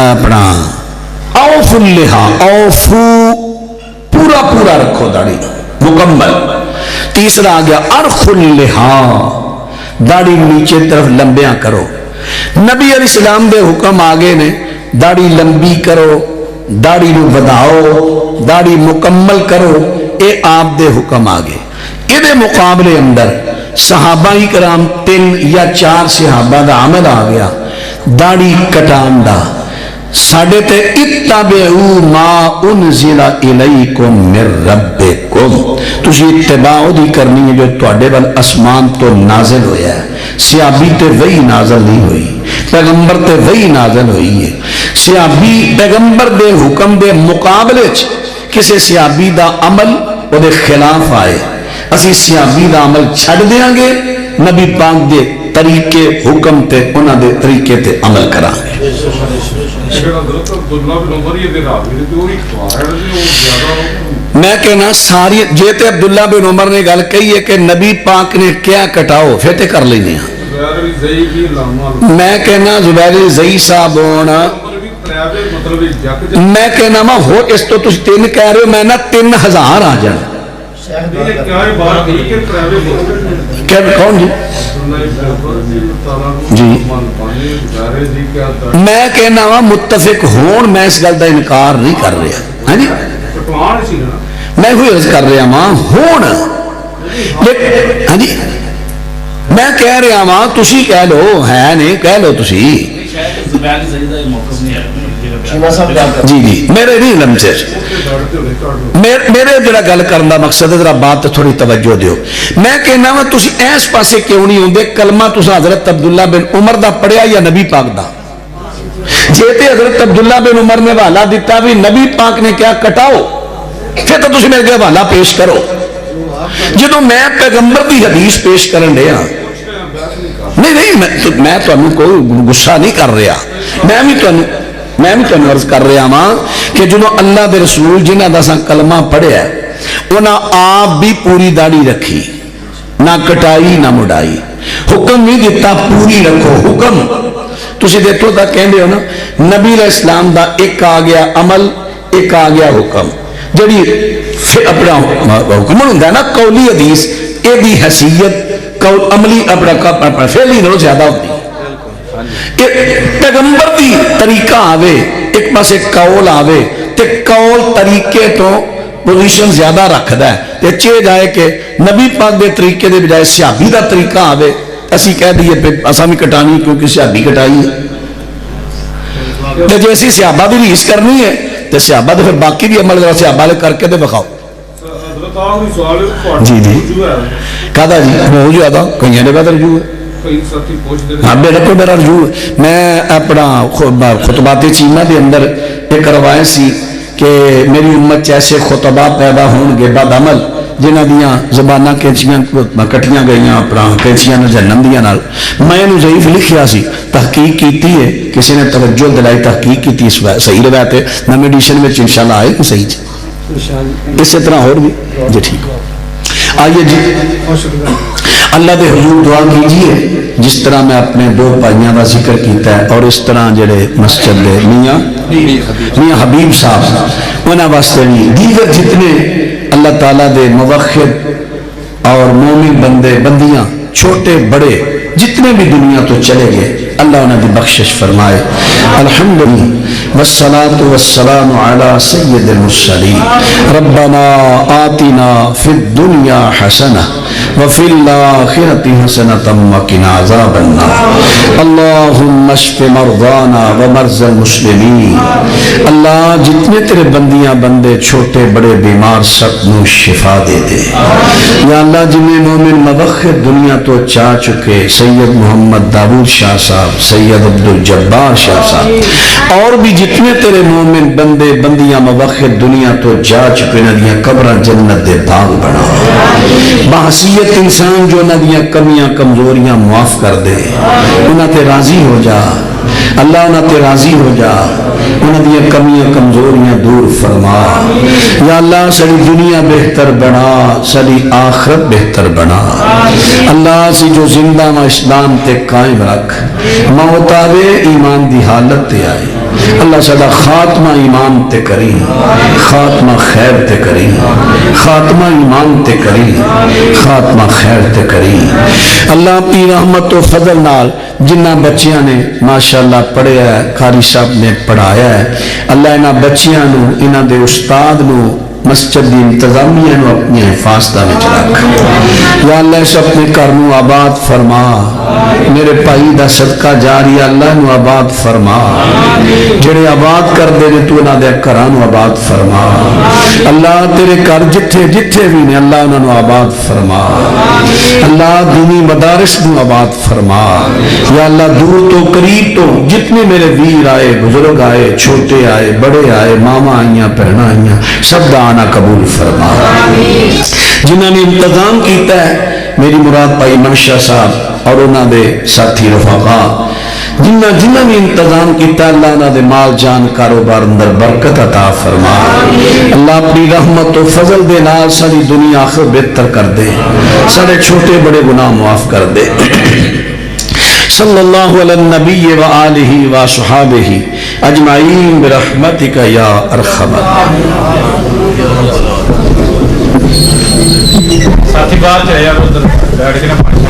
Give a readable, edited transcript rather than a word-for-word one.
اپنا اوف اللحا، اوفو پورا پورا رکھو داڑھی مکمل. تیسرا آ گیا ارخ اللحا، داڑھی نیچے طرف لمبیاں کرو. نبی علیہ السلام دے حکم آگے نے داڑھی لمبی کرو، داڑھی نو بدھاؤ، داڑھی مکمل کرو، اے آپ دے حکم آگے. یہ مقابلے اندر صحابہ کرام 3 یا 4 صحابہ دا عمل آ گیا داڑھی کٹان دا. ساڑھے تے اتبعو ما انزل الیکم من ربکم، تجھے اتباع دی کرنی ہے جو تواڈے ول اسمان تو نازل ہویا ہے. صحابی تے وہی نازل نہیں ہوئی، پیغمبر تے وہی نازل ہوئی ہے. صحابی پیغمبر دے حکم دے مقابلے چ کسے صحابی دا عمل وہ دے خلاف آئے، اسی صحابی دا عمل چھڑ دیاں گے، نبی پاک دے طریقے حکم تے انہاں دے طریقے تے عمل کران گے. میں کہنا ساری جیتے عبداللہ بن عمر نے گل کہی ہے کہ نبی پاک نے کیا کٹاؤ پھر تے کر لینے ہیں. میں کہنا زبیر زئی صاحب ہونا، میں کہنا ماں ہو اس تو تجھ 3 کہہ رہے ہو، میں نا 3000 آ جان. کون جی جی میں کہنا وا متفق ہون، میں اس گل کا انکار نہیں کر رہا. ہاں جی میں کوئی عرض کر رہا ماں ہون. ہاں جی میں کہہ رہا ماں تسی کہہ لو، ہے نہیں کہہ لو تسی. جی جی میرے نہیں علم سے میرے جڑا گل کرنا مقصد ہے ذرا بات تھوڑی توجہ دیو. میں کہنا وا تسی اس پاسے کیوں نہیں ہوندے؟ کلمہ تساں حضرت عبداللہ بن عمر دا پڑھیا یا نبی پاک دا؟ جے تے حضرت عبداللہ بن عمر نے حوالہ دیتا بھی نبی پاک نے کیا کٹاؤ، پھر تو تسی میرے کے حوالہ پیش کرو. جدوں میں پیغمبر دی حدیث پیش کرن دیا نہیں میں تانوں کوئی غصہ نہیں کر رہا، میں بھی تانوں عرض کر رہا ہاں کہ جنہوں اللہ دے رسول جنہاں دا سا کلمہ پڑھیا انہاں آپ بھی پوری داڑھی رکھی، نہ کٹائی نہ مڈائی. حکم نہیں دیتا پوری رکھو. حکم تسی دیکھو تا کہندے ہو نا نبی علیہ السلام دا ایک آ گیا عمل، ایک آ گیا حکم. جڑی اپنا حکم ہوندا ہے نا قولی حدیث، اے دی حیثیت قول عملی اپنا فعلی نالوں زیادہ ہوتی ہے. پیغمبر دی طریقہ آوے ایک پاس ایک قول آوے تے قول طریقے تو پوزیشن زیادہ رکھدا ہے تے چے جائے کہ نبی پاک دے طریقے دے بجائے صحابی دا طریقہ آوے اسی کہہ دیئے پھر اساں بھی کٹانی کیونکہ صحابی کٹائی ہے. تے جو اسی صحابہ بھی ریس کرنی ہے تے صحابہ دے پھر باقی بھی عمل ذرا صحابہ لے کر کے دے بخاؤ. جی جی کہا جی رجوع آدھا کہیں نے کہا رجوع ہے. ہاں بے رکھو میرا رجوع ہے. میں اپنا خطبات چیمہ دے اندر ایک روایت سی کہ میری امت ایسے خطبہ پیدا ہون گے بعد عمل جنہ دیاں زبانہ کینچیاں کٹیاں گئیاں اپنا کینچیاں نہ جنم دیاں نال. میں نے ضعیف لکھیا سی، تحقیق کیتی ہے، کسی نے توجہ دلائی تحقیق کیتی، صحیح روایت ہے. نمی ایڈیشن میں انشاءاللہ آئے گی صحیح جی اسی طرح اور بھی جی ٹھیک. آئیے جی اللہ دے حضور دعا کیجئے جس طرح میں اپنے 2 بھائیاں کا ذکر کیتا ہے اور اس طرح جڑے مسجد دے میاں حبیب صاحب انہاں واسطے بھی دیگر جتنے اللہ تعالیٰ دے موحد اور مومن بندے بندیاں چھوٹے بڑے جتنے بھی دنیا تو چلے گئے اللہ انہیں دی بخشش فرمائے. الحمدللہ والصلاة والسلام علی سید المرسلین. ربنا آتنا فی الدنیا حسنہ وفی الآخرۃ حسنۃ وقنا عذاب النار. اللہم اشف مرضانا ومرضى المسلمین. اللہ جتنے تیرے بندیاں بندے چھوٹے بڑے بیمار سب نو شفا دے دے. یا اللہ جنہیں مومن موحد دنیا تو چاہ چکے سید محمد داود شاہ صاحب، سید عبدالجبار شاہ صاحب اور بھی جتنے تیرے مومن بندے بندیاں موحد دنیا تو جا چکے ندیاں قبریں جنت دے باغ بنا. بحثیت انسان جو ندیاں کمیاں کمزوریاں معاف کر دے، انہاں تے راضی ہو جا اللہ، انہاں تے راضی ہو جا. انہاں دی کمیاں کمزوریاں دور فرما یا اللہ ساری دنیا بہتر بنا ساری آخرت بہتر بنا اللہ سی جو زندہ و اسلام تے قائم رکھ موت آوے ایمان دی حالت تے آئے اللہ سدا خاتمہ ایمان تے کری خاتمہ خیر تے کری خاتمہ ایمان تے کری خاتمہ خیر تے کری اللہ اپنی رحمت و فضل نال جنہ بچیاں نے ماشاءاللہ پڑھیا ہے قاری صاحب نے پڑھایا ہے اللہ انہاں بچیاں نو انہاں دے استاد نو مسجد دی انتظامیہ نو اپنی حفاظتہ میں رکھ یا اللہ اس اپنے کرنو آباد فرما میرے پائی دا صدقہ جاری اللہ نو آباد فرما جڑے آباد کر دے نے تو انہاں دے کرانو آباد فرما اللہ تیرے کر جتھے جتھے بھی نے اللہ انہاں نو آباد فرما اللہ دینی مدارس نو آباد فرما یا اللہ دور تو قریب تو جتنے میرے ویر آئے بزرگ آئے چھوٹے آئے بڑے آئے ماما آئیاں پہنا آئیاں سب دا آنا قبول فرما جنہوں نے انتظام کیتا ہے میری مراد بھائی منشا صاحب اور انہوں دے ساتھی رفاقہ جنہ نے انتظام کیتا اللہ انہوں دے مال جان کاروبار اندر برکت عطا فرما اللہ اپنی رحمت و فضل دے نال ساری دنیا آخر بہتر کر دے سارے چھوٹے بڑے گناہ معاف کر دے صلی اللہ علی النبی وآلہ وصحابہ اجمعین برحمتک یا ارحم ساتھی بات ہے یار ادھر بیٹھ کے نا پانی